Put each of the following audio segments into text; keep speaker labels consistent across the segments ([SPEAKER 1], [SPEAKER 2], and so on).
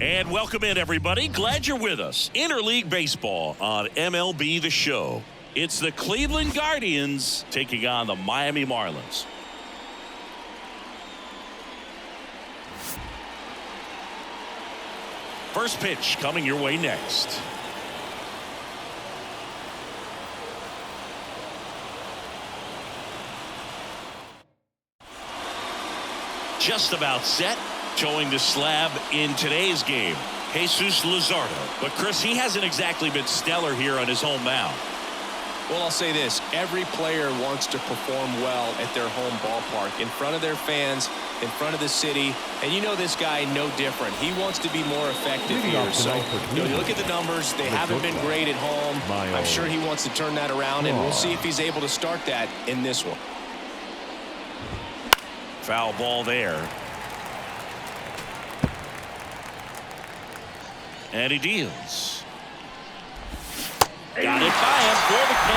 [SPEAKER 1] And welcome in, everybody. Glad you're with us. Interleague Baseball on MLB The Show. It's the Cleveland Guardians taking on the Miami Marlins. First pitch coming your way next. Just about set. Showing the slab in today's game, Jesus Luzardo. But Chris, he hasn't exactly been stellar here on his home mound.
[SPEAKER 2] Well, I'll say this. Every player wants to perform well at their home ballpark, in front of their fans, in front of the city. And you know this guy no different. He wants to be more effective here. So, you look at the numbers. They haven't been great at home. I'm sure he wants to turn that around, and we'll see if he's able to start that in this one.
[SPEAKER 1] Foul ball there. And he deals. Got it by him for the K.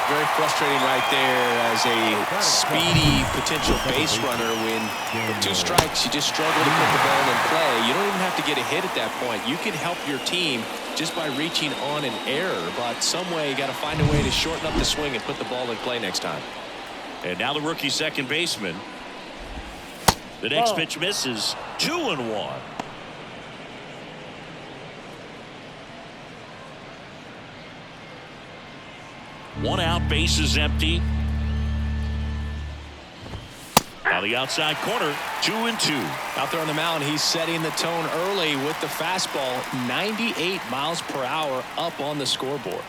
[SPEAKER 2] Very frustrating right there as a speedy potential base runner when with 2 strikes you just struggle to put the ball in play. You don't even have to get a hit at that point. You can help your team just by reaching on an error, but some way you got to find a way to shorten up the swing and put the ball in play next time.
[SPEAKER 1] And now the rookie second baseman. The next pitch misses. 2-1. 1 out, bases empty. Now the outside corner, 2-2.
[SPEAKER 2] Out there on the mound, he's setting the tone early with the fastball, 98 miles per hour up on the scoreboard.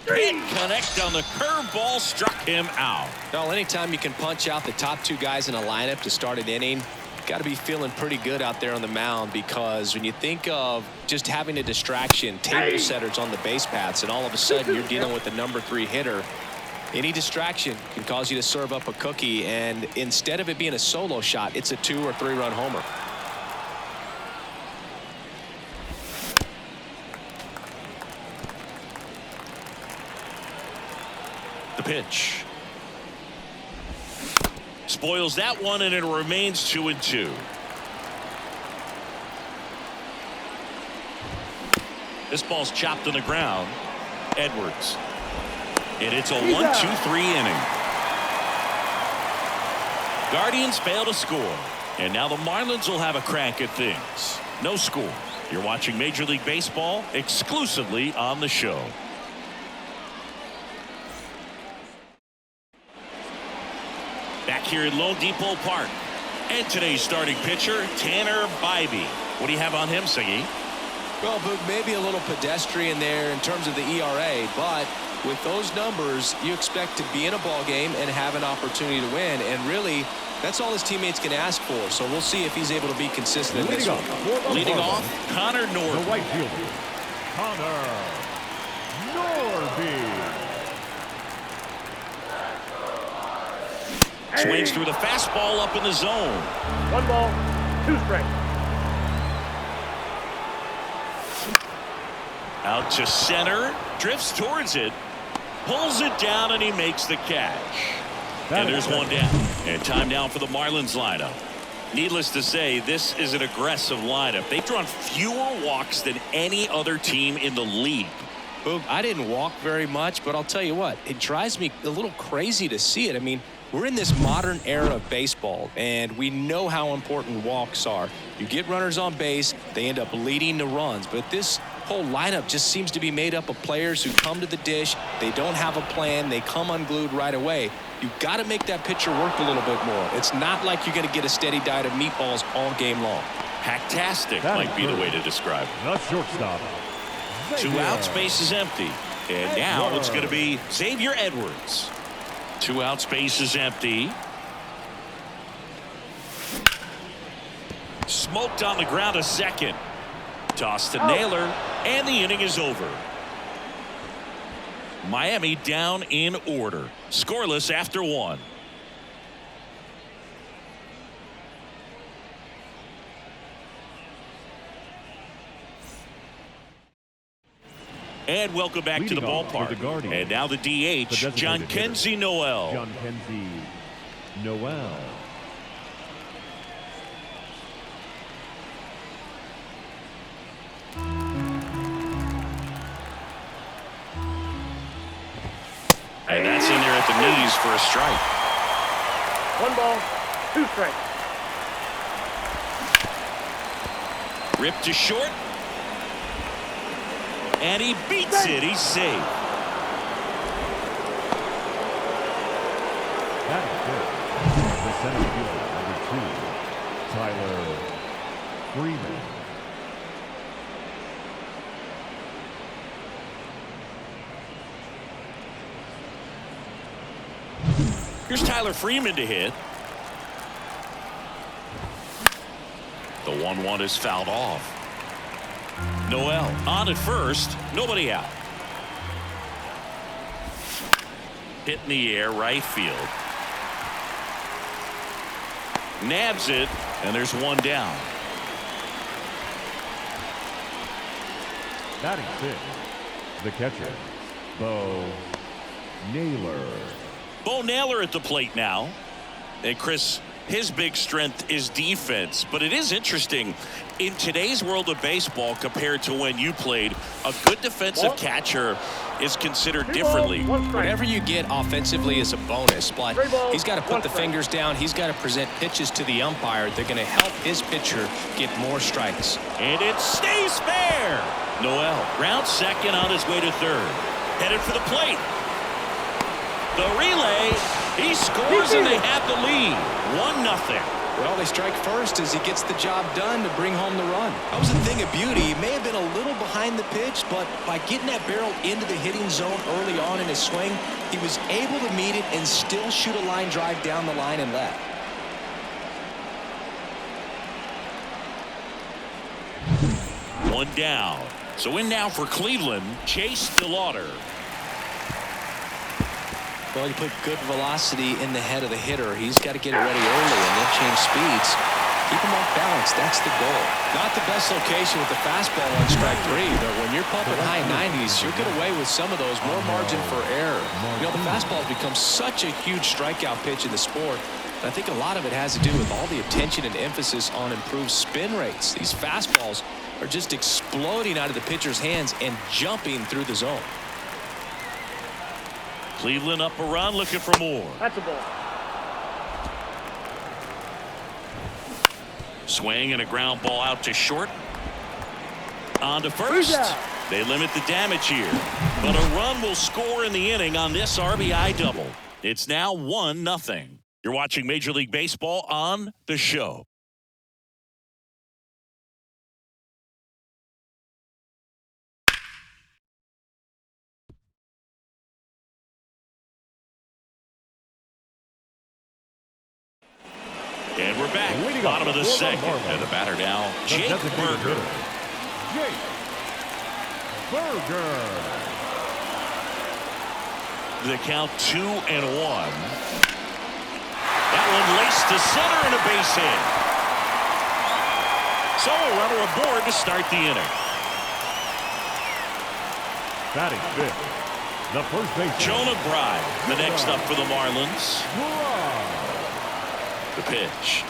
[SPEAKER 1] Didn't connect on the curveball, struck him out.
[SPEAKER 2] Well, anytime you can punch out the top 2 guys in a lineup to start an inning, got to be feeling pretty good out there on the mound, because when you think of just having a distraction, table setters on the base paths, and all of a sudden you're dealing with the number 3 hitter, any distraction can cause you to serve up a cookie, and instead of it being a solo shot, it's a 2 or 3 run homer.
[SPEAKER 1] The pitch. Spoils that one, and it remains 2-2. This ball's chopped on the ground. Edwards. And it's a 1-2-3 inning. Guardians fail to score. And now the Marlins will have a crack at things. No score. You're watching Major League Baseball exclusively on the show. Back here at Lone Depot Park. And today's starting pitcher, Tanner Bybee. What do you have on him, Siggy?
[SPEAKER 2] Well, Boog, maybe a little pedestrian there in terms of the ERA, but with those numbers, you expect to be in a ball game and have an opportunity to win. And really, that's all his teammates can ask for. So we'll see if he's able to be consistent in this one.
[SPEAKER 1] Leading off, Connor Norby.
[SPEAKER 3] The right fielder, Connor Norby.
[SPEAKER 1] Swings through the fastball up in the zone.
[SPEAKER 3] 1 ball, 2 strikes.
[SPEAKER 1] Out to center, drifts towards it, pulls it down, and he makes the catch. And there's 1 down. And time down for the Marlins lineup. Needless to say, this is an aggressive lineup. They've drawn fewer walks than any other team in the league.
[SPEAKER 2] Boog, I didn't walk very much, but I'll tell you what, it drives me a little crazy to see it. I mean, we're in this modern era of baseball, and we know how important walks are. You get runners on base, they end up leading to runs. But this whole lineup just seems to be made up of players who come to the dish. They don't have a plan. They come unglued right away. You've got to make that pitcher work a little bit more. It's not like you're going to get a steady diet of meatballs all game long.
[SPEAKER 1] Hacktastic might be the way to describe it.
[SPEAKER 3] The shortstop.
[SPEAKER 1] 2 outs, base is empty. And now it's going to be Xavier Edwards. 2 outs, base is empty. Smoked on the ground, a second. Toss to Naylor, and the inning is over. Miami down in order. Scoreless after 1. And welcome back to the ballpark. And now the DH, Jhonkensy Noel.
[SPEAKER 3] Jhonkensy Noel.
[SPEAKER 1] And that's in there at the knees for a strike.
[SPEAKER 3] 1 ball, 2 strikes.
[SPEAKER 1] Ripped to short. And he beats it. He's safe.
[SPEAKER 3] That is good. The center fielder, number 2, Tyler Freeman.
[SPEAKER 1] Here's Tyler Freeman to hit. The 1-1 is fouled off. Noel on at first. Nobody out. Hit in the air, right field. Nabs it, and there's 1 down.
[SPEAKER 3] Batting 6, the catcher, Bo Naylor.
[SPEAKER 1] Bo Naylor at the plate now. And Chris, his big strength is defense, but it is interesting in today's world of baseball compared to when you played. A good defensive catcher is considered differently.
[SPEAKER 2] Whatever you get offensively is a bonus, but he's got to put the fingers down. He's got to present pitches to the umpire. They're going to help his pitcher get more strikes.
[SPEAKER 1] And it stays fair. Noel rounds second on his way to third. Headed for the plate. The relay. He scores and they have the lead. 1-0.
[SPEAKER 2] Well, they strike first as he gets the job done to bring home the run. That was a thing of beauty. He may have been a little behind the pitch, but by getting that barrel into the hitting zone early on in his swing, he was able to meet it and still shoot a line drive down the line and left.
[SPEAKER 1] One down. So in now for Cleveland, Chase DeLauder.
[SPEAKER 2] Well, you put good velocity in the head of the hitter. He's got to get it ready early and then change speeds. Keep him off balance. That's the goal. Not the best location with the fastball on strike 3, but when you're pumping high 90s, you'll get away with some of those. More margin for error. You know, the fastball has become such a huge strikeout pitch in the sport. I think a lot of it has to do with all the attention and emphasis on improved spin rates. These fastballs are just exploding out of the pitcher's hands and jumping through the zone.
[SPEAKER 1] Cleveland up a run, looking for more.
[SPEAKER 3] That's a ball.
[SPEAKER 1] Swing and a ground ball out to short. On to first. They limit the damage here, but a run will score in the inning on this RBI double. It's now 1-0. You're watching Major League Baseball on The Show. And we're back. Bottom of the second. And the batter now, Jake Burger.
[SPEAKER 3] Jake Burger.
[SPEAKER 1] The count 2-1. That one laced to center and a base hit. So a runner aboard to start the inning.
[SPEAKER 3] Batting 5th, the first baseman,
[SPEAKER 1] Jonah Bride, the next up for the Marlins. The pitch.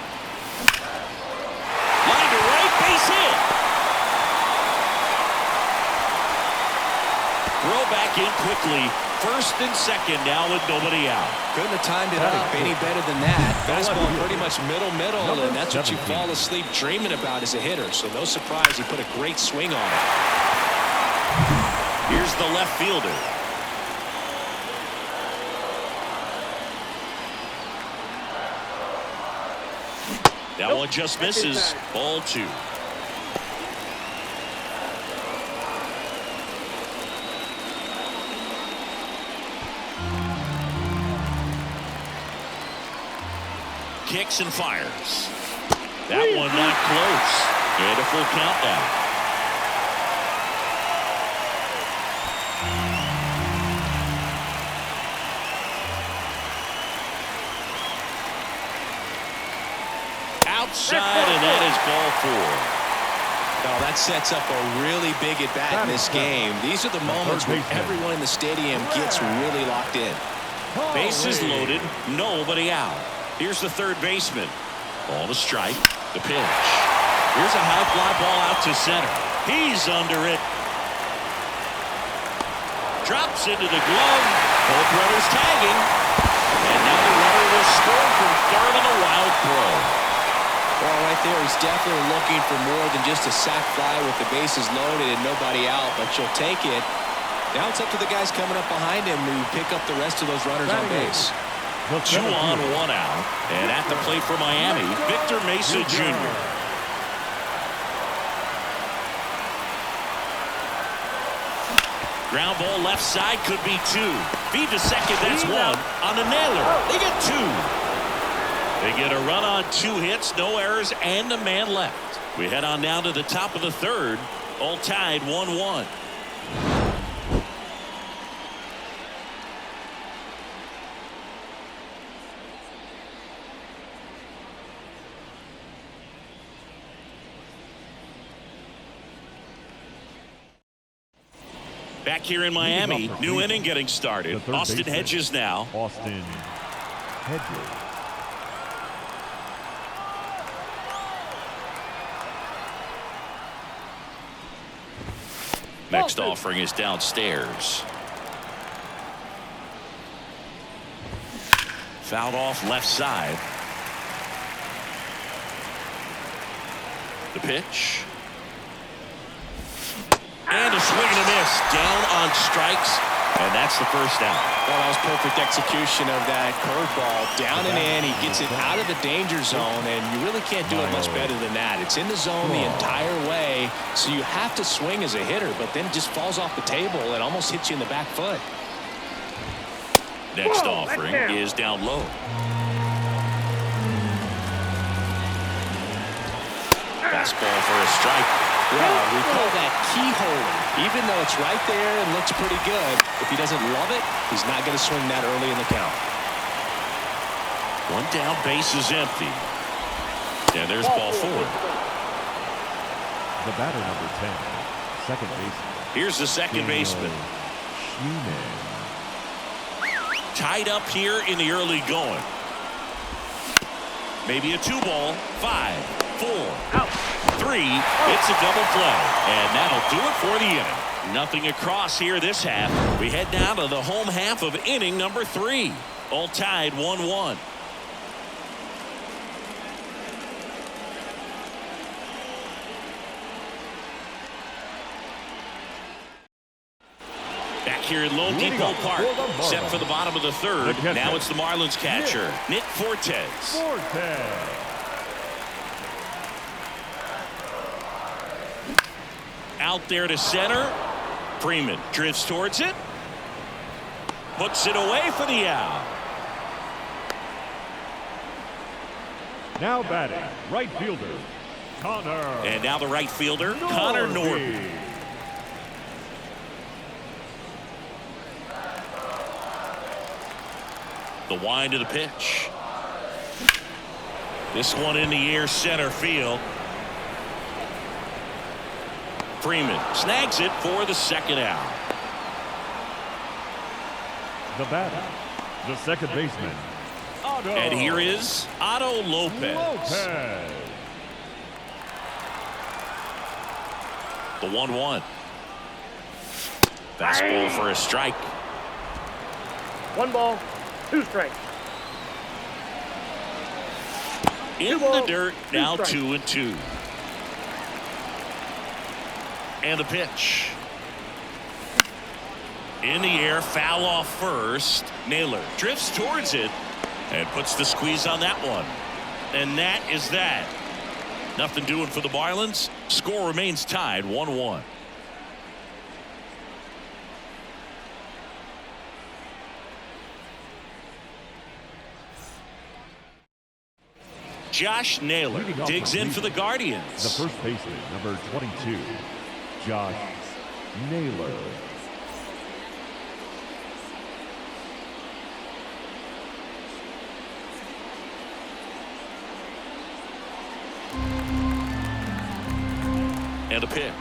[SPEAKER 1] Line to right, base hit. Throw back in quickly. First and second now with nobody out.
[SPEAKER 2] Couldn't have timed it up any better than that. Fastball pretty much middle, and that's what you fall asleep dreaming about as a hitter. So no surprise he put a great swing on it.
[SPEAKER 1] Here's the left fielder. That one just misses. Ball 2. Kicks and fires. That one not close. And a full count now. Outside, and that is ball 4.
[SPEAKER 2] Now that sets up a really big at bat in this game. These are the moments where everyone in the stadium gets really locked in.
[SPEAKER 1] Bases loaded, nobody out. Here's the third baseman. Ball to strike. The pitch. Here's a high fly ball out to center. He's under it. Drops into the glove. Both runners tagging. And now the runner will score from third on a wild throw.
[SPEAKER 2] Well, right there, he's definitely looking for more than just a sac fly with the bases loaded and nobody out, but you'll take it. Now it's up to the guys coming up behind him to pick up the rest of those runners on base.
[SPEAKER 1] 2 on, 1 out. And at the plate for Miami, Victor Mesa Jr. Ground ball left side could be 2. Feed to second, that's 1. On the nailer, they get 2. They get a run on 2 hits, no errors, and a man left. We head on down to the top of the third, all tied 1-1. Back here in Miami, new inning getting started. Austin Hedges now.
[SPEAKER 3] Austin Hedges.
[SPEAKER 1] Next offering is downstairs. Fouled off left side. The pitch. And a swing and a miss. Down on strikes. And that's the first out.
[SPEAKER 2] Well, that was perfect execution of that curveball. Down and in. He gets it out of the danger zone, and you really can't do it much better than that. It's in the zone the entire way, so you have to swing as a hitter, but then it just falls off the table and almost hits you in the back foot.
[SPEAKER 1] Next offering is down low. Fastball for a strike.
[SPEAKER 2] Yeah, we call that keyhole. Even though it's right there and looks pretty good, if he doesn't love it, he's not going to swing that early in the count.
[SPEAKER 1] 1 down, base is empty. And there's ball 4.
[SPEAKER 3] The batter, number 10, second baseman.
[SPEAKER 1] Here's the second baseman. Tied up here in the early going. Maybe a 2-ball. 5, 4, out. 3. It's a double play. And that'll do it for the inning. Nothing across here this half. We head down to the home half of inning number 3. All tied 1-1. Back here in Lone Depot Park. Set for the bottom of the third. Now it's the Marlins catcher, Nick Fortes. Out there to center. Freeman drifts towards it. Puts it away for the out.
[SPEAKER 3] Now batting, right fielder, Connor.
[SPEAKER 1] And now the right fielder, Connor Norby. The wind of the pitch. This one in the air, center field. Freeman snags it for the second out.
[SPEAKER 3] The batter, the second baseman, Otto.
[SPEAKER 1] And here is Otto Lopez. The 1-1. Fastball for a strike.
[SPEAKER 4] 1 ball, 2 strikes.
[SPEAKER 1] In the dirt, now 2-2. And the pitch. In the air, foul off first. Naylor drifts towards it and puts the squeeze on that one. And that is that. Nothing doing for the Marlins. Score remains tied 1-1. Josh Naylor digs in for the Guardians.
[SPEAKER 3] The first baseman, number 22, Josh Naylor.
[SPEAKER 1] And a pitch.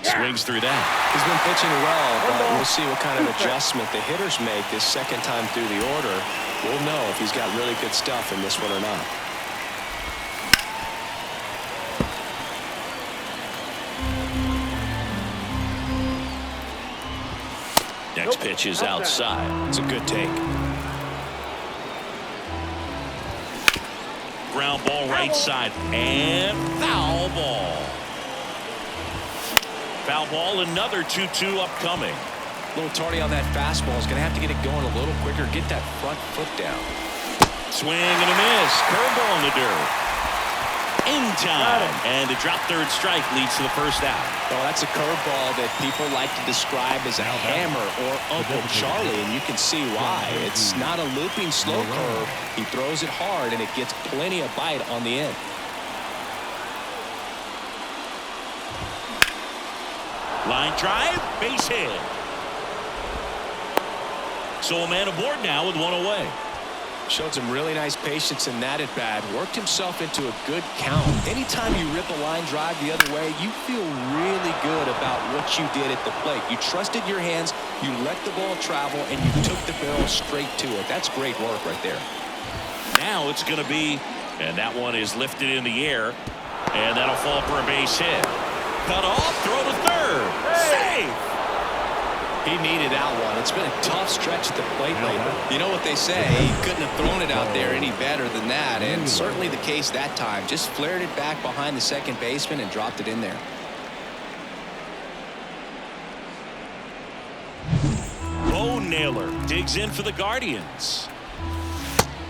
[SPEAKER 1] Swings through that.
[SPEAKER 2] He's been pitching well, but we'll see what kind of adjustment the hitters make this second time through the order. We'll know if he's got really good stuff in this one or not.
[SPEAKER 1] Next pitch is outside.
[SPEAKER 2] It's a good take.
[SPEAKER 1] Ground ball right side and foul ball. Foul ball, another 2-2 upcoming.
[SPEAKER 2] A little tardy on that fastball. Is going to have to get it going a little quicker. Get that front foot down.
[SPEAKER 1] Swing and a miss. Curveball in the dirt. In time. And a drop third strike leads to the first out.
[SPEAKER 2] Well, that's a curveball that people like to describe as a hammer or Uncle Charlie, and you can see why. It's not a looping slow curve. He throws it hard, and it gets plenty of bite on the end.
[SPEAKER 1] Line drive, base hit. So a man aboard now with one away.
[SPEAKER 2] Showed some really nice patience in that at bat. Worked himself into a good count. Anytime you rip a line drive the other way, you feel really good about what you did at the plate. You trusted your hands, you let the ball travel, and you took the barrel straight to it. That's great work right there.
[SPEAKER 1] Now it's going to be, and that one is lifted in the air, and that'll fall for a base hit. Cut off, throw to third. Safe.
[SPEAKER 2] He needed that one. It's been a tough stretch at the plate lately. You know what they say, he couldn't have thrown it out there any better than that, and certainly the case that time. Just flared it back behind the second baseman and dropped it in there.
[SPEAKER 1] Bo Naylor digs in for the Guardians.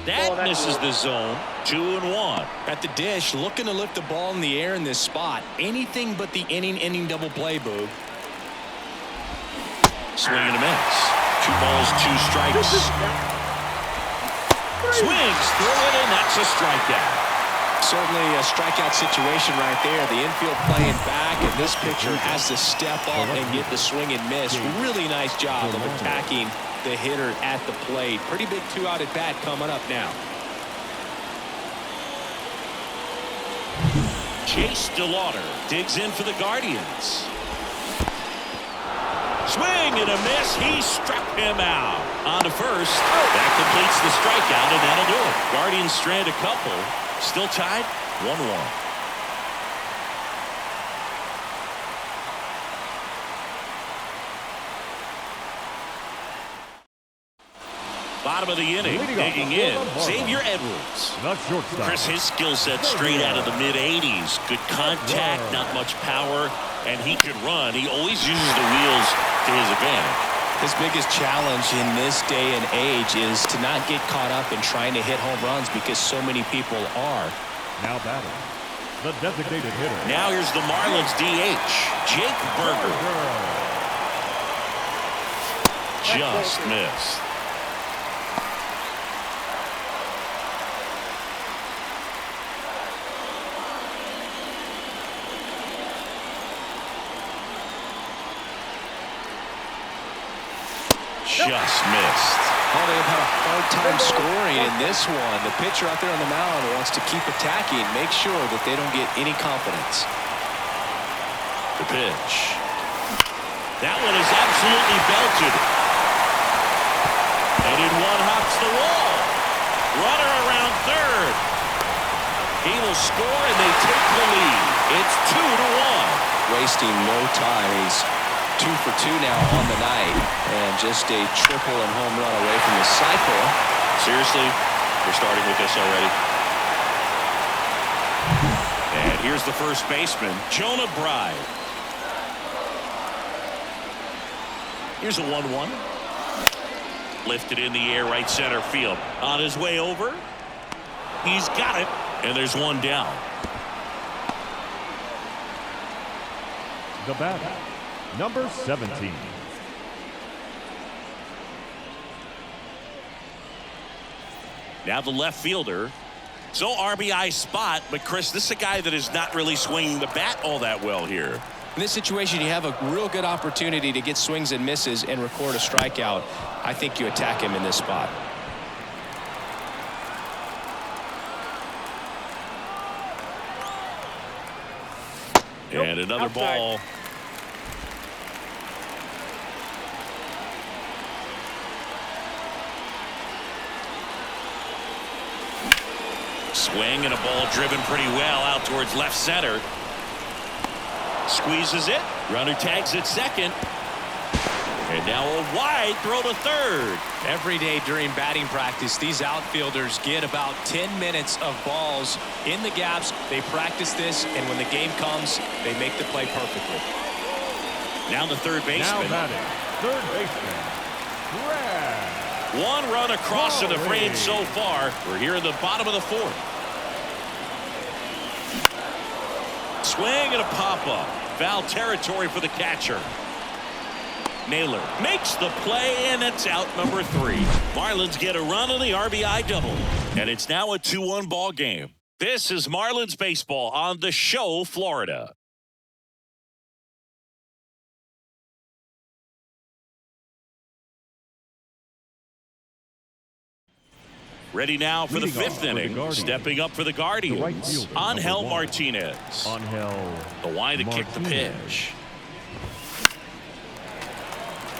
[SPEAKER 1] That misses the zone. 2-1.
[SPEAKER 2] At the dish, looking to lift the ball in the air in this spot. Anything but the inning double play, Boog.
[SPEAKER 1] Swing and a miss. 2 balls, 2 strikes. Swings through it, and that's a strikeout.
[SPEAKER 2] Certainly a strikeout situation right there. The infield playing back, and this pitcher has to step up and get the swing and miss. Really nice job of attacking the hitter at the plate. Pretty big 2-out at bat coming up now.
[SPEAKER 1] Chase DeLauder digs in for the Guardians. Swing and a miss. He struck him out. On to first. That completes the strikeout, and that'll do it. Guardians strand a couple. Still tied 1-1. Bottom of the inning, digging in, Xavier Edwards. Chris, his skill set straight out of the mid-80s. Good contact, not much power, and he can run. He always uses the wheels to his advantage.
[SPEAKER 2] His biggest challenge in this day and age is to not get caught up in trying to hit home runs because so many people are.
[SPEAKER 3] Now batting, the designated hitter.
[SPEAKER 1] Now here's the Marlins DH, Jake Burger. Just missed. Just missed.
[SPEAKER 2] Oh, they've had a hard time scoring in this one. The pitcher out there on the mound wants to keep attacking, make sure that they don't get any confidence.
[SPEAKER 1] The pitch. That one is absolutely belted. And in one hops the wall. Runner around third. He will score and they take the lead. It's 2-1.
[SPEAKER 2] Wasting no time. He's 2 for 2 now on the night, and just a triple and home run away from the cycle.
[SPEAKER 1] Seriously, we're starting with this already. And here's the first baseman, Jonah Bride. Here's a 1-1. Lifted in the air, right center field. On his way over. He's got it, and there's one down.
[SPEAKER 3] The batter, number 17.
[SPEAKER 1] Now the left fielder. So RBI spot, but Chris, this is a guy that is not really swinging the bat all that well here.
[SPEAKER 2] In this situation, you have a real good opportunity to get swings and misses and record a strikeout. I think you attack him in this spot.
[SPEAKER 1] And another ball. Swing and a ball driven pretty well out towards left center. Squeezes it. Runner tags at second. And now a wide throw to third.
[SPEAKER 2] Every day during batting practice, these outfielders get about 10 minutes of balls in the gaps. They practice this, and when the game comes, they make the play perfectly.
[SPEAKER 1] Now the third baseman.
[SPEAKER 3] Now batting, third baseman, Brad.
[SPEAKER 1] One run across to the frame so far. We're here in the bottom of the fourth. Swing and a pop-up. Foul territory for the catcher. Naylor makes the play, and it's out number 3. Marlins get a run on the RBI double. And it's now a 2-1 ball game. This is Marlins baseball on The Show, Florida. Ready now for the 5th inning. Stepping up for the Guardians, Angel Martinez. The line to kick the pitch.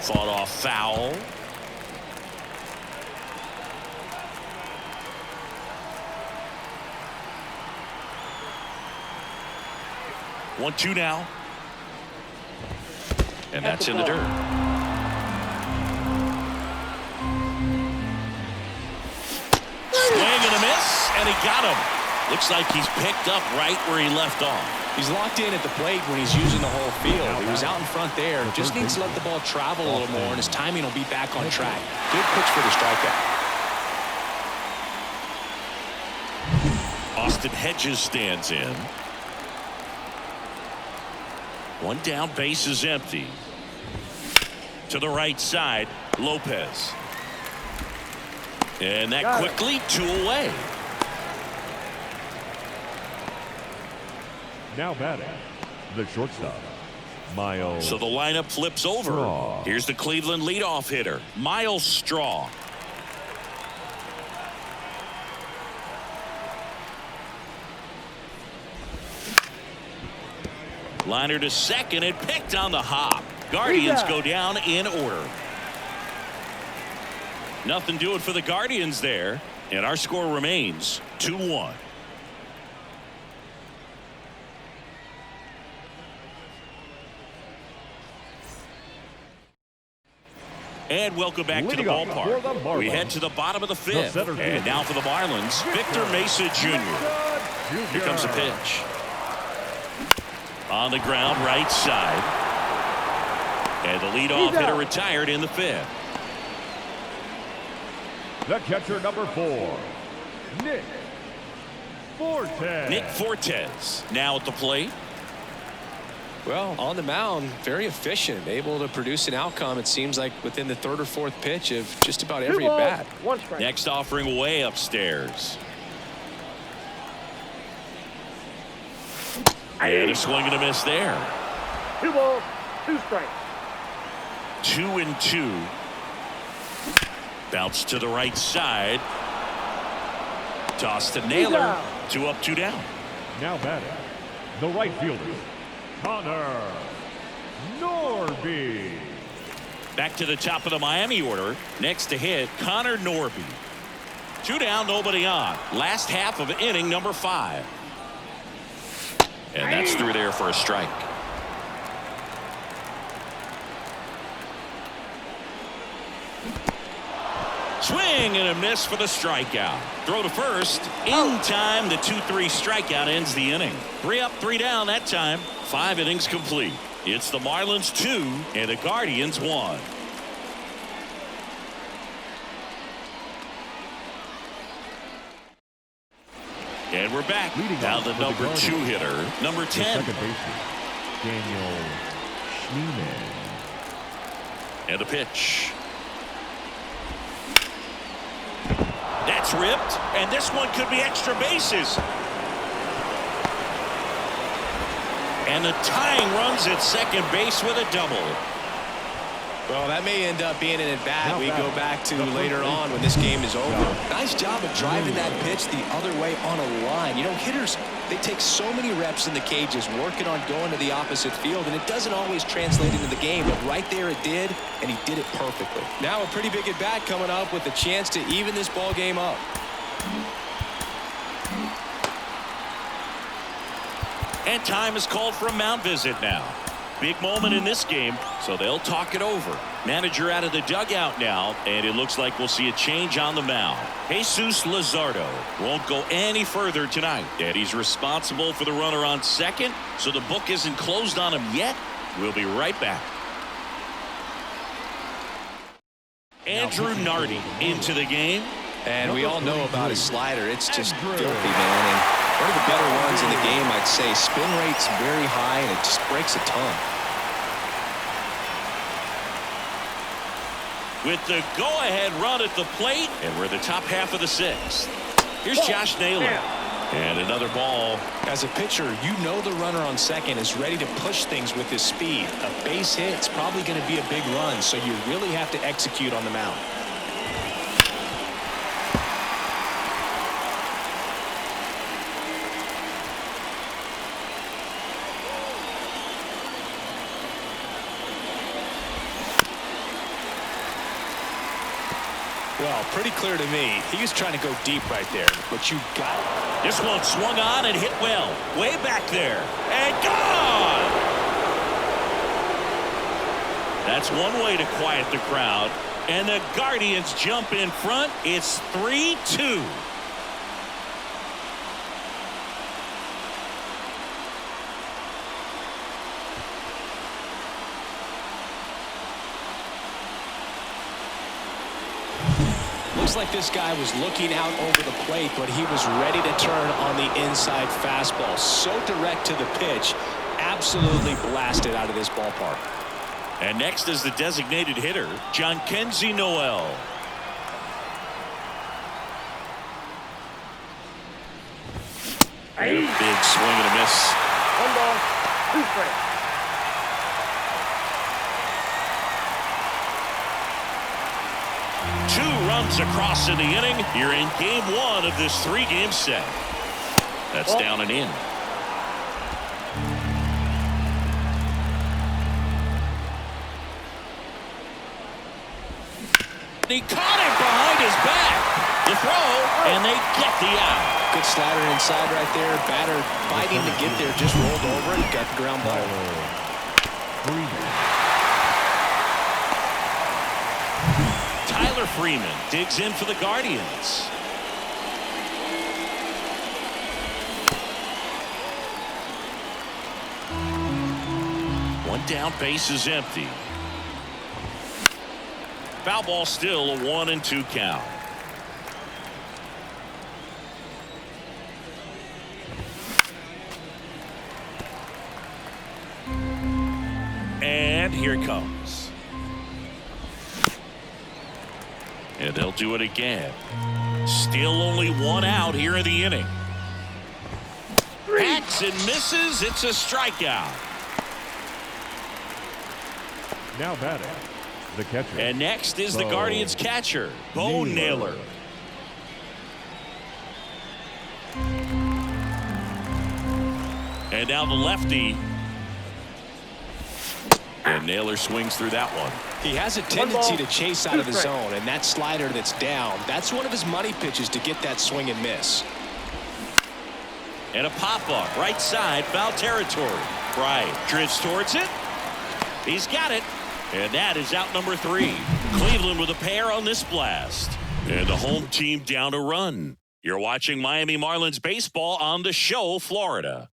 [SPEAKER 1] Fought off foul. One, two now. And that's in the dirt. Swing and a miss, and he got him. Looks like he's picked up right where he left off.
[SPEAKER 2] He's locked in at the plate when he's using the whole field. He was out in front there. Just needs to let the ball travel a little more, and his timing will be back on track. Good pitch for the strikeout.
[SPEAKER 1] Austin Hedges stands in. One down, base is empty. To the right side, Lopez. And that quickly, 2 away.
[SPEAKER 3] Now batting, the shortstop, Miles.
[SPEAKER 1] So the lineup flips over.
[SPEAKER 3] Straw.
[SPEAKER 1] Here's the Cleveland leadoff hitter, Miles Straw. Liner to second and picked on the hop. Guardians go down in order. Nothing doing for the Guardians there. And our score remains 2-1. And welcome back to the ballpark. We head to the bottom of the 5th. And now for the Marlins, Victor Mesa Jr. Here comes the pitch. On the ground, right side. And the leadoff hitter retired in the 5th.
[SPEAKER 3] The catcher, number 4, Nick Fortes.
[SPEAKER 1] Nick Fortes now at the plate.
[SPEAKER 2] Well, on the mound, very efficient, able to produce an outcome, it seems like, within the 3rd or 4th pitch of just about every at bat.
[SPEAKER 1] Next offering way upstairs. And a swing and a miss there.
[SPEAKER 4] 2 balls, 2 strikes.
[SPEAKER 1] 2-2. Bounce to the right side. Toss to Naylor. 2 up, 2 down.
[SPEAKER 3] Now batting, the right fielder, Connor Norby.
[SPEAKER 1] Back to the top of the Miami order. Next to hit, Connor Norby. 2 down, nobody on. Last half of inning number 5. And that's through there for a strike. Swing and a miss for the strikeout. Throw to first. In time, the 2-3 strikeout ends the inning. 3 up, 3 down that time. 5 innings complete. It's the Marlins 2 and the Guardians 1. And we're back. Now the number 2 hitter, number 10.
[SPEAKER 3] Second baseman, Daniel Schneeman.
[SPEAKER 1] And a pitch. That's ripped, and this one could be extra bases. And the tying runs at second base with a double.
[SPEAKER 2] Well, that may end up being an at-bat we go back to later on when this game is over. Nice job of driving that pitch the other way on a line. You know, hitters, they take so many reps in the cages working on going to the opposite field, and it doesn't always translate into the game, but right there it did, and he did it perfectly. Now a pretty big at-bat coming up with a chance to even this ball game up.
[SPEAKER 1] And time is called for a mound visit now. big moment in this game, so they'll talk it over. Manager out of the dugout now, and it looks like we'll see a change on the mound. Jesus Luzardo won't go any further tonight, and he's responsible for the runner on second, so the book isn't closed on him yet. We'll be right back. Andrew Nardi into the game.
[SPEAKER 2] And we all know about his slider. It's just filthy, man. And one of the better ones in the game, I'd say. Spin rate's very high, and it just breaks a ton.
[SPEAKER 1] With the go-ahead run at the plate, and we're the top half of the sixth. Here's Josh Naylor. And another ball.
[SPEAKER 2] As a pitcher, you know the runner on second is ready to push things with his speed. A base hit's probably going to be a big run, so you really have to execute on the mound. Well, pretty clear to me. He was trying to go deep right there, but you got it.
[SPEAKER 1] This one swung on and hit well. Way back there. And gone! That's one way to quiet the crowd. And the Guardians jump in front. It's 3-2.
[SPEAKER 2] Looks like this guy was looking out over the plate, but he was ready to turn on the inside fastball. So direct to the pitch. Absolutely blasted out of this ballpark.
[SPEAKER 1] And next is the designated hitter, Jhonkensy Noel. And a big swing and a miss.
[SPEAKER 4] 1 ball, 2 strikes.
[SPEAKER 1] Two runs across in the inning. You're in game 1 of this 3-game set. That's down and in. He caught it behind his back. The throw, and they get the out.
[SPEAKER 2] Good slider inside right there. Batter fighting to get there. Just rolled over and got the ground ball.
[SPEAKER 1] Tyler Freeman digs in for the Guardians. One down, base is empty. Foul ball, still a 1-2 count. And here it comes. And they'll do it again. Still only 1 out here in the inning. Hacks and misses. It's a strikeout.
[SPEAKER 3] Now batting, the catcher.
[SPEAKER 1] And next is the Guardians catcher, Bo Naylor. And now the lefty. And Naylor swings through that one.
[SPEAKER 2] He has a tendency to chase out of the zone, and that slider that's down, that's one of his money pitches to get that swing and miss.
[SPEAKER 1] And a pop-up, right side, foul territory. Bryant drifts towards it. He's got it. And that is out number 3. Cleveland with a pair on this blast. And the home team down a run. You're watching Miami Marlins baseball on The Show, Florida.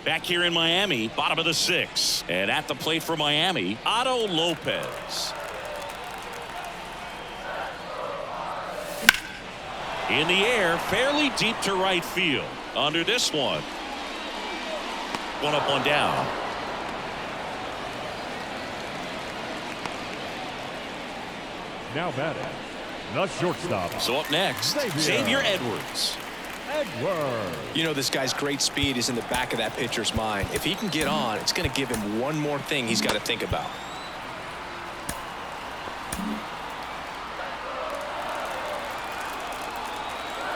[SPEAKER 1] Back here in Miami, bottom of the 6th. And at the plate for Miami, Otto Lopez. In the air, fairly deep to right field. Under this one. 1 up, 1 down.
[SPEAKER 3] Now batting, the shortstop.
[SPEAKER 1] So up next, Xavier Edwards.
[SPEAKER 2] You know, this guy's great speed is in the back of that pitcher's mind. If he can get on, it's going to give him one more thing he's got to think about.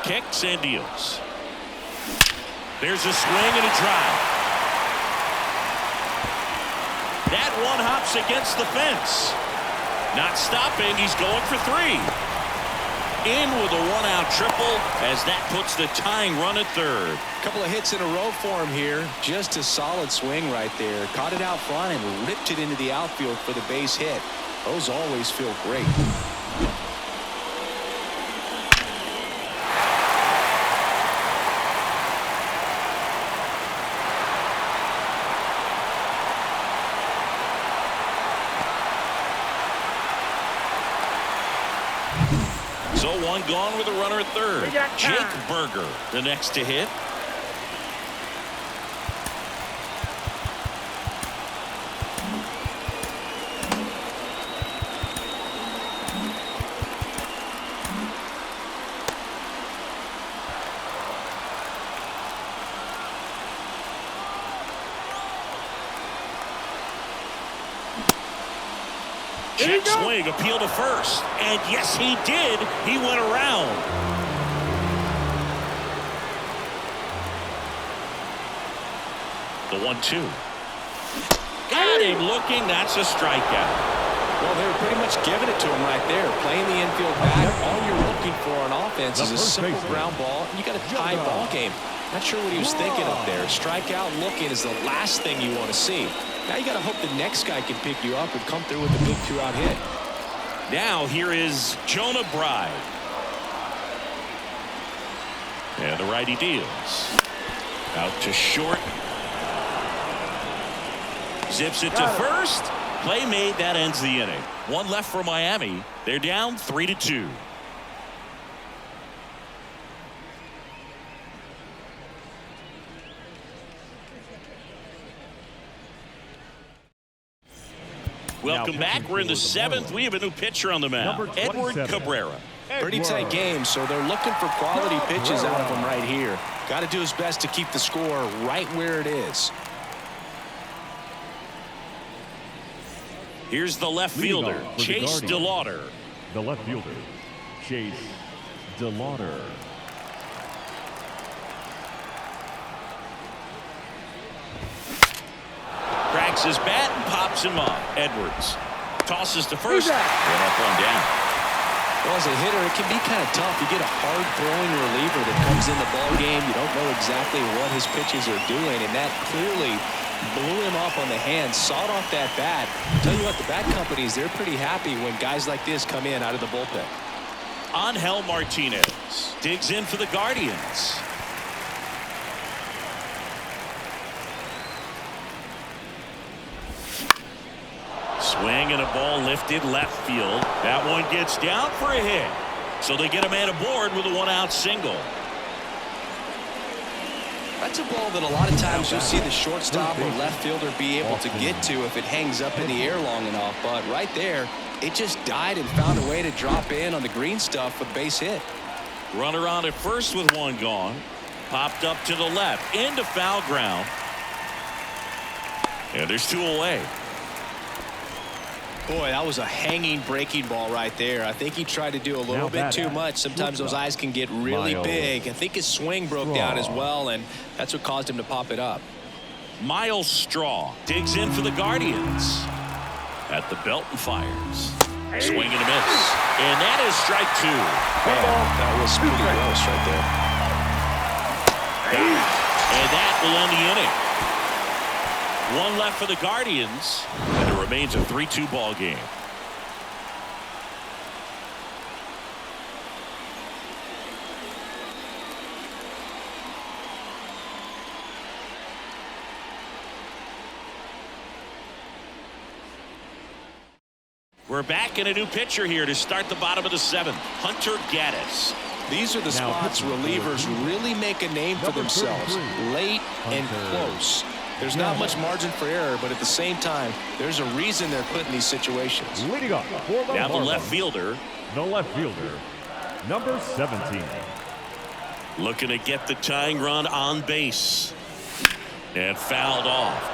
[SPEAKER 1] Kicks and deals. There's a swing and a drive. That one hops against the fence. Not stopping. He's going for 3. in with a one-out triple as that puts the tying run at third.
[SPEAKER 2] A couple of hits in a row for him here. Just a solid swing right there. Caught it out front and ripped it into the outfield for the base hit. Those always feel great.
[SPEAKER 1] So one gone with a runner at third. Jake Berger, the next to hit. Check swing, appeal to first. And yes, he did. He went around. The 1-2. Got him looking. That's a strikeout.
[SPEAKER 2] Well, they were pretty much giving it to him right there. Playing the infield back. All you're looking for on offense is a simple ground ball. And you got a tie ball game. Not sure what he was thinking up there. Strikeout looking is the last thing you want to see. Now you got to hope the next guy can pick you up and come through with a big 2-out hit.
[SPEAKER 1] Now here is Jonah Bride. And the righty deals. Out to short. Zips it to first. Play made. That ends the inning. One left for Miami. They're down 3-2. Welcome back. We're in the seventh. We have a new pitcher on the mound, Edward Cabrera.
[SPEAKER 2] Pretty tight game, so they're looking for quality pitches out of him right here. Got to do his best to keep the score right where it is.
[SPEAKER 1] Here's the left fielder, Chase DeLauder.
[SPEAKER 3] The left fielder, Chase DeLauder.
[SPEAKER 1] Cracks his bat and pops him up. Edwards tosses to first. And up one down.
[SPEAKER 2] Well, as a hitter, it can be kind of tough. You get a hard-throwing reliever that comes in the ball game. You don't know exactly what his pitches are doing, and that clearly blew him off on the hand, sawed off that bat. Tell you what, the bat companies, they're pretty happy when guys like this come in out of the bullpen.
[SPEAKER 1] Angel Martinez digs in for the Guardians. Swing and a ball lifted left field. That one gets down for a hit. So they get a man aboard with a one-out single.
[SPEAKER 2] That's a ball that a lot of times you'll see the shortstop or left fielder be able to get to if it hangs up in the air long enough. But right there, it just died and found a way to drop in on the green stuff for the base hit.
[SPEAKER 1] Runner on at first with one gone. Popped up to the left into foul ground. And there's two away.
[SPEAKER 2] Boy, that was a hanging breaking ball right there. I think he tried to do a little bit too much. Sometimes those eyes can get really big. I think his swing broke down as well, and that's what caused him to pop it up.
[SPEAKER 1] Miles Straw digs in for the Guardians. At the belt and fires. Swing and a miss. And that is strike two.
[SPEAKER 2] That was pretty close right there.
[SPEAKER 1] And that will end the inning. One left for the Guardians, and it remains a 3-2 ball game. We're back in a new pitcher here to start the bottom of the seventh. Hunter Gaddis.
[SPEAKER 2] These are the spots relievers really make a name for themselves. Late and close. There's not much margin for error, but at the same time, there's a reason they're put in these situations.
[SPEAKER 3] Leading off
[SPEAKER 1] now the left fielder.
[SPEAKER 3] The left fielder, number 17.
[SPEAKER 1] Looking to get the tying run on base. And fouled off.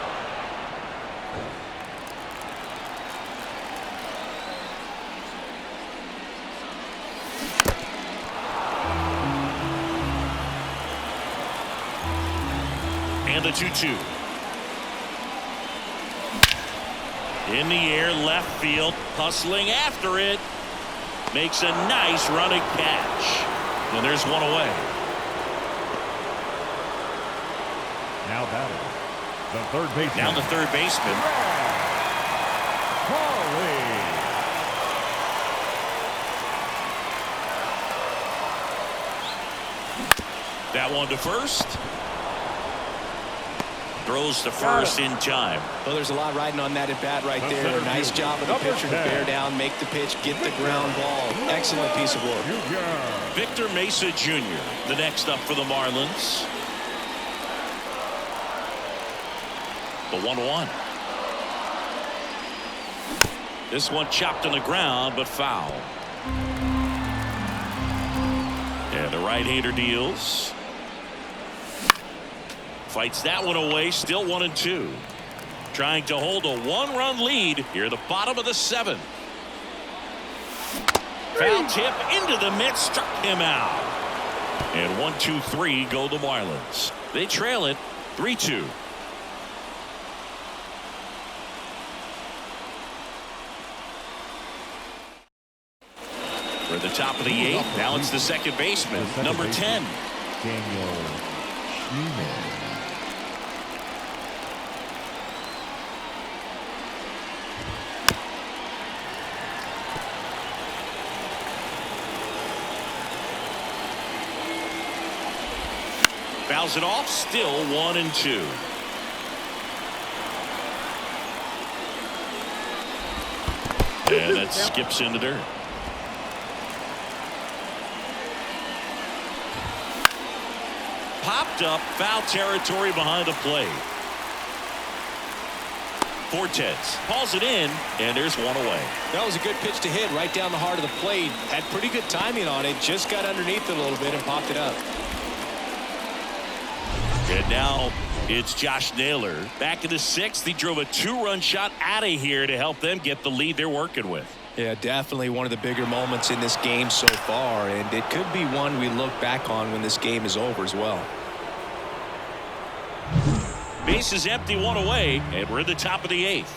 [SPEAKER 1] And the 2-2. In the air, left field, hustling after it. makes a nice running catch. And there's one away.
[SPEAKER 3] Now batting, the third baseman.
[SPEAKER 1] Now the third baseman.
[SPEAKER 3] Harley.
[SPEAKER 1] That one to first. Throws to first in time.
[SPEAKER 2] Well, there's a lot riding on that at bat right there. Nice job of the pitcher to bear down, make the pitch, get the ground ball. Excellent piece of work.
[SPEAKER 1] Victor Mesa Jr., the next up for the Marlins. The 1-1. This one chopped on the ground, but foul. And the right-hander deals. Fights that one away, still 1-2. Trying to hold a one-run lead here at the bottom of the 7th. Foul tip into the mitt, struck him out. And 1-2-3 go the Marlins. They trail it 3-2. For the top of the 8th, now it's the second baseman, number 10.
[SPEAKER 3] Daniel Schneemann.
[SPEAKER 1] Fouls it off, still 1-2. And that skips into dirt. Popped up, foul territory behind the plate. Fortes hauls it in, and there's one away.
[SPEAKER 2] That was a good pitch to hit right down the heart of the plate. Had pretty good timing on it. Just got underneath it a little bit and popped it up.
[SPEAKER 1] And now it's Josh Naylor. Back in the 6th, he drove a 2-run shot out of here to help them get the lead they're working with.
[SPEAKER 2] Yeah, definitely one of the bigger moments in this game so far, and it could be one we look back on when this game is over as well.
[SPEAKER 1] Base is empty, one away, and we're at the top of the 8th.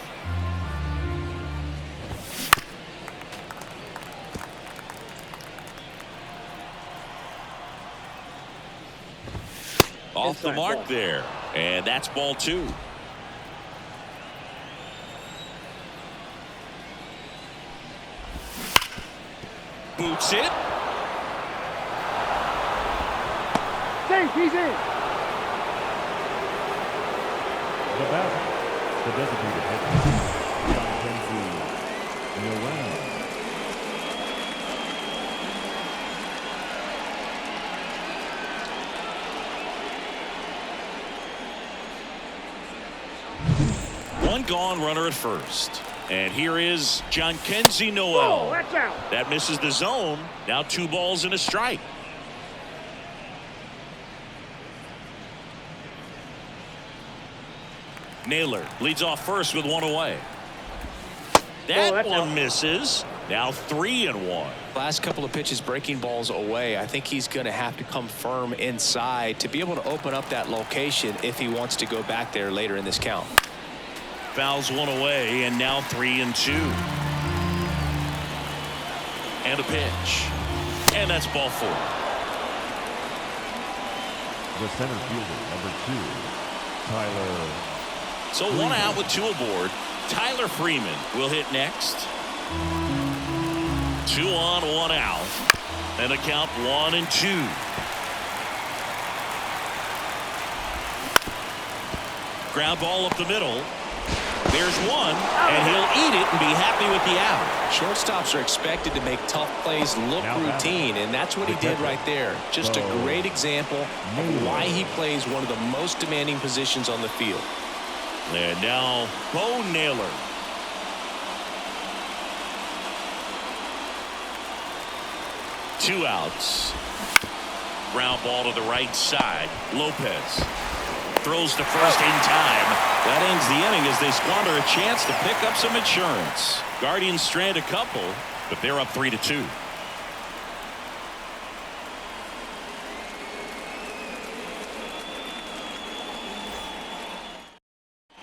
[SPEAKER 1] Off the mark there, and that's ball 2. Boots it.
[SPEAKER 4] Safe, he's in.
[SPEAKER 3] The batter, the designated hitter, John Kenzie Noel.
[SPEAKER 1] One gone, runner at first. And here is John Kenzie Noel.
[SPEAKER 4] Watch out.
[SPEAKER 1] That misses the zone. Now 2 balls and a strike. Naylor leads off first with 1 away. That one misses. Now 3-1.
[SPEAKER 2] Last couple of pitches breaking balls away. I think he's going to have to come firm inside to be able to open up that location if he wants to go back there later in this count.
[SPEAKER 1] Fouls 1 away, and now 3-2. And a pitch. And that's ball 4.
[SPEAKER 3] The center fielder, number 2, Tyler.
[SPEAKER 1] So 1 out with 2 aboard. Tyler Freeman will hit next. 2 on, 1 out. And a count 1-2. Ground ball up the middle. There's one, and he'll eat it and be happy with the out.
[SPEAKER 2] Shortstops are expected to make tough plays look routine, and that's what he did right there. Just a great example of why he plays one of the most demanding positions on the field.
[SPEAKER 1] And now Bo Naylor. Two outs. Ground ball to the right side. Lopez throws to first in time. That ends the inning as they squander a chance to pick up some insurance. Guardians strand a couple, but they're up 3-2.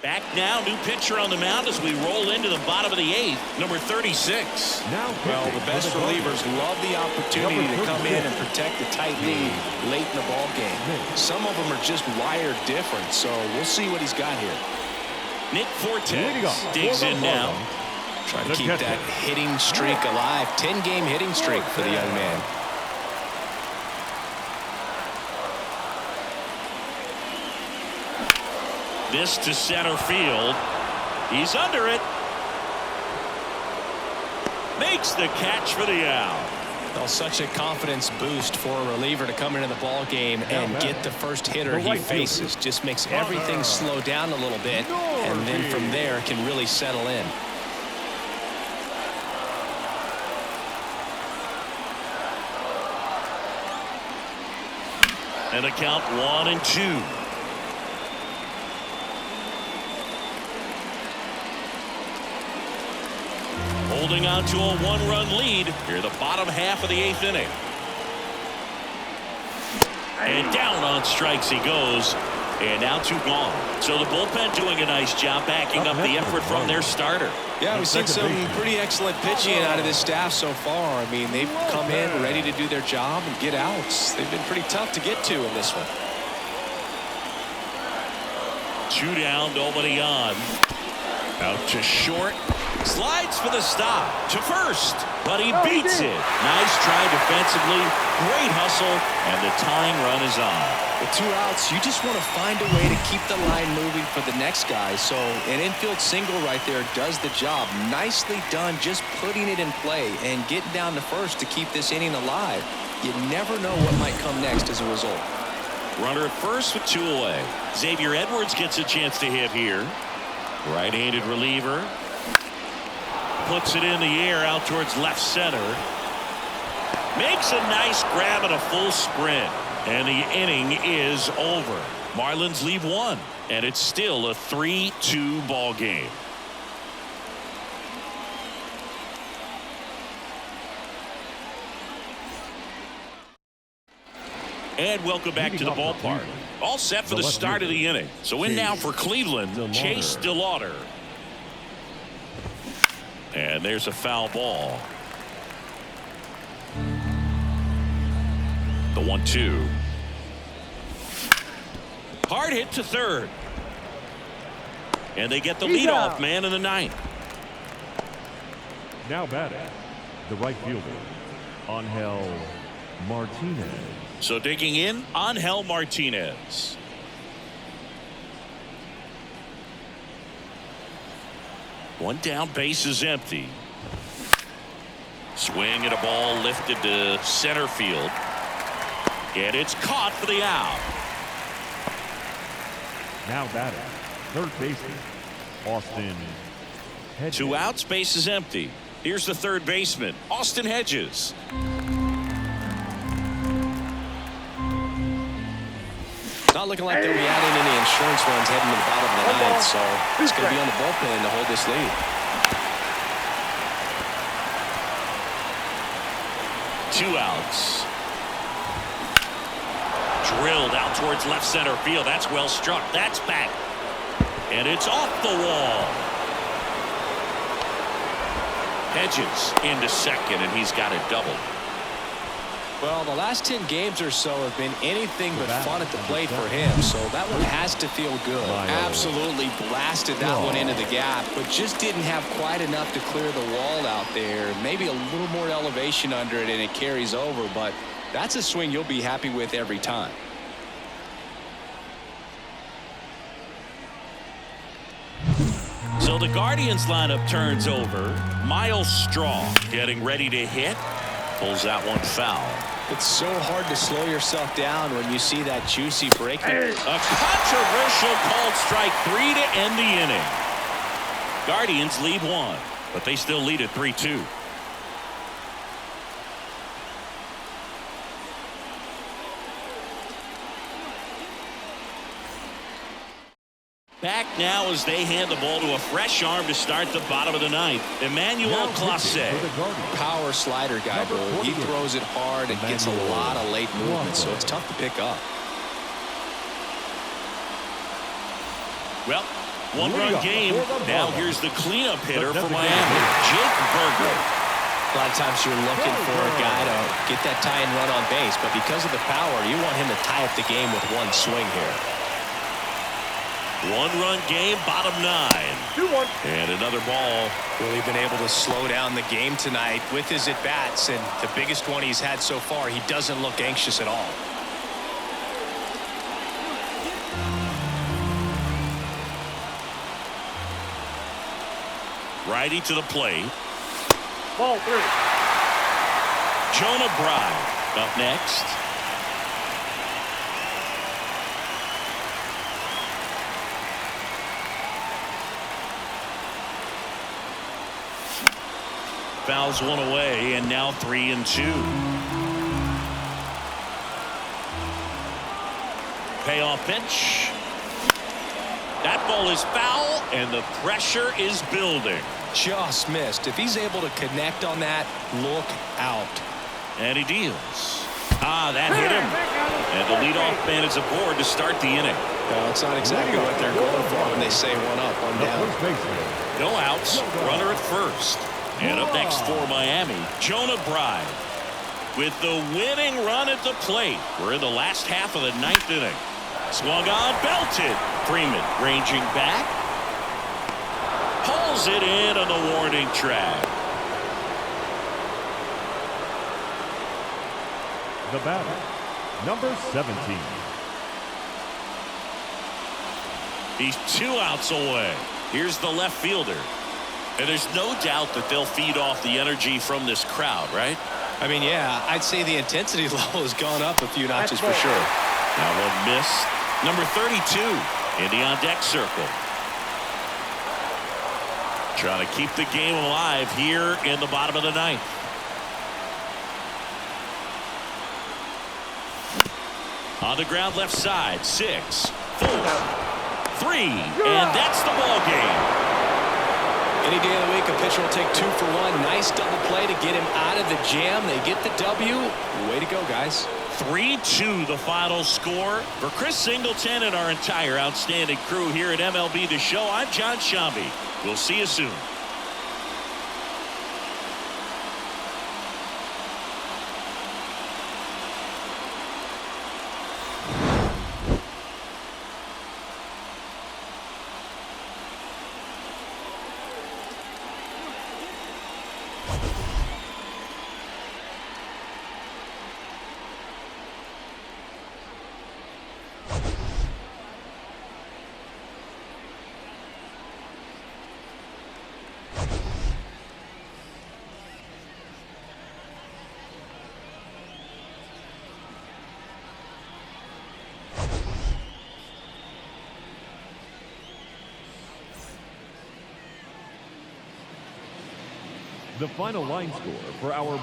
[SPEAKER 1] Back now, new pitcher on the mound as we roll into the bottom of the 8th, number 36.
[SPEAKER 2] Well, the best relievers love the opportunity to come in and protect a tight lead late in the ball game. Some of them are just wired different, so we'll see what he's got here.
[SPEAKER 1] Nick Fortes digs in now.
[SPEAKER 2] Trying to keep that hitting streak alive. 10-game hitting streak for the young man.
[SPEAKER 1] This to center field. He's under it. Makes the catch for the out.
[SPEAKER 2] Well, such a confidence boost for a reliever to come into the ball game and get the first hitter he faces. Just makes everything slow down a little bit, and then from there can really settle in.
[SPEAKER 1] And a count 1-2. Holding on to a 1-run lead here, the bottom half of the 8th inning. And down on strikes he goes. And now 2 gone. So the bullpen doing a nice job backing up the effort from their starter.
[SPEAKER 2] Yeah, we've seen some pretty excellent pitching out of this staff so far. I mean, they've come in ready to do their job and get outs. They've been pretty tough to get to in this one.
[SPEAKER 1] 2 down, nobody on. Out to short. Slides for the stop to first, but he beats it. Nice try defensively. Great hustle, and the tying run is on.
[SPEAKER 2] With 2 outs, you just want to find a way to keep the line moving for the next guy. So an infield single right there does the job. Nicely done, just putting it in play and getting down to first to keep this inning alive. You never know what might come next as a result.
[SPEAKER 1] Runner at first with 2 away. Xavier Edwards gets a chance to hit here. Right-handed reliever. Puts it in the air out towards left center. Makes a nice grab and a full sprint. And the inning is over. Marlins leave 1. And it's still a 3-2 ball game. And welcome back to the ballpark. All set for the start of the inning. So in now for Cleveland, Chase DeLauder. And there's a foul ball. The 1-2. Hard hit to third. And they get the leadoff man in the 9th.
[SPEAKER 3] Now batting, the right fielder, Angel Martinez.
[SPEAKER 1] So digging in, Angel Martinez. One down, base is empty. Swing at a ball lifted to center field. And it's caught for the out.
[SPEAKER 3] Now batting, third baseman, Austin Hedges.
[SPEAKER 1] 2 outs, base is empty. Here's the third baseman, Austin Hedges.
[SPEAKER 2] Not looking like they'll be adding any insurance runs heading to the bottom of the 9th, so it's going to be on the bullpen to hold this lead.
[SPEAKER 1] 2 outs. Drilled out towards left center field. That's well struck. That's back. And it's off the wall. Hedges into second, and he's got a double.
[SPEAKER 2] Well, the last 10 games or so have been anything but fun at the plate for him, so that one has to feel good. Absolutely blasted that one into the gap, but just didn't have quite enough to clear the wall out there. Maybe a little more elevation under it, and it carries over, but that's a swing you'll be happy with every time.
[SPEAKER 1] So the Guardians lineup turns over. Miles Straw getting ready to hit. Pulls that one foul.
[SPEAKER 2] It's so hard to slow yourself down when you see that juicy break.
[SPEAKER 1] A controversial called strike 3 to end the inning. Guardians lead 1, but they still lead at 3-2. Back now as they hand the ball to a fresh arm to start the bottom of the 9th. Emmanuel Clase.
[SPEAKER 2] Power slider guy, bro. He throws it hard and gets a lot of late movement, so it's tough to pick up.
[SPEAKER 1] Well, One-run game. Now here's the cleanup hitter for Miami, Jake Berger.
[SPEAKER 2] A lot of times you're looking for a guy to get that tie-in run on base, but because of the power, you want him to tie up the game with one swing here.
[SPEAKER 1] One-run game, bottom 9.
[SPEAKER 4] 2-1.
[SPEAKER 1] And another ball.
[SPEAKER 2] Really been able to slow down the game tonight with his at-bats, and the biggest one he's had so far, he doesn't look anxious at all.
[SPEAKER 1] Righty to the plate.
[SPEAKER 4] Ball 3.
[SPEAKER 1] Jonah Bride up next. Fouls one away, and now 3-2. Payoff pitch. That ball is foul, and the pressure is building.
[SPEAKER 2] Just missed. If he's able to connect on that, look out.
[SPEAKER 1] And he deals. That hit him. And the leadoff man is aboard to start the inning.
[SPEAKER 2] Well, it's not exactly what they're going for when they say one up, one down.
[SPEAKER 1] No outs. Runner at first. And up next for Miami, Jonah Bride with the winning run at the plate. We're in the last half of the 9th inning. Swung on, belted. Freeman ranging back. Pulls it in on the warning track.
[SPEAKER 3] The batter, number 17.
[SPEAKER 1] He's 2 outs away. Here's the left fielder. And there's no doubt that they'll feed off the energy from this crowd, right?
[SPEAKER 2] I mean, yeah, I'd say the intensity level has gone up a few notches for sure.
[SPEAKER 1] Now one miss. Number 32 in the on-deck circle. Trying to keep the game alive here in the bottom of the 9th. On the ground left side, 6, 4, 3, and that's the ball game.
[SPEAKER 2] Any day of the week, a pitcher will take 2 for 1. Nice double play to get him out of the jam. They get the W. Way to go, guys.
[SPEAKER 1] 3-2 the final score. For Chris Singleton and our entire outstanding crew here at MLB The Show, I'm John Shambi. We'll see you soon.
[SPEAKER 3] The final line score for our